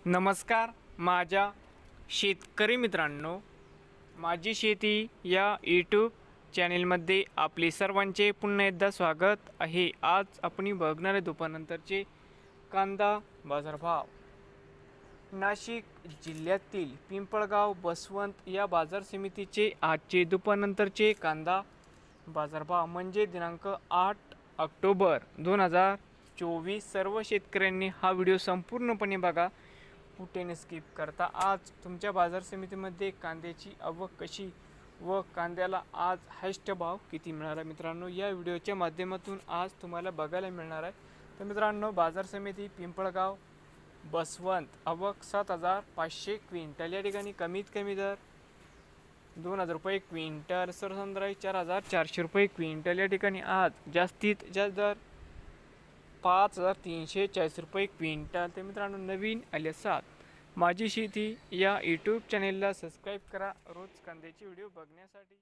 नमस्कार माझ्या शेतकरी मित्रांनो, माझी शेती या यूट्यूब चॅनेलमध्ये आपले सर्वांचे पुन्हा एकदा स्वागत आहे। आज आपण बघणार आहे दुपारनंतरचे कांदा बाजारभाव। नाशिक जिल्ह्यातील पिंपळगाव बसवंत या बाजार समितीचे आजचे दुपारनंतरचे कांदा बाजारभाव म्हणजे दिनांक 8 ऑक्टोबर 2024। सर्व शेतकऱ्यांनी हा व्हिडिओ संपूर्णपणे बघा, कुठे स्किप करता। आज तुमच्या बाजार समितीमध्ये कांद्याची आवक कशी व कांद्याला आज हायस्ट भाव किती मिळाला मित्रांनो, या व्हिडिओच्या माध्यमातून आज तुम्हाला बघायला मिळणार आहे। तर मित्रांनो, बाजार समिती पिंपळगाव बसवंत आवक 7500 क्विंटल, या ठिकाणी कमीत कमी दर 2000 रुपये क्विंटल, सर्वसाधारण 4400 रुपये क्विंटल। या ठिकाणी आज जास्तीत जास्त दर 5340 रुपये क्विंटल। तर मित्रांनो, नवीन आल्यासात माझी शेती या यूट्यूब चॅनेलला सबस्क्राईब करा रोज कांद्याचे व्हिडिओ बघण्यासाठी।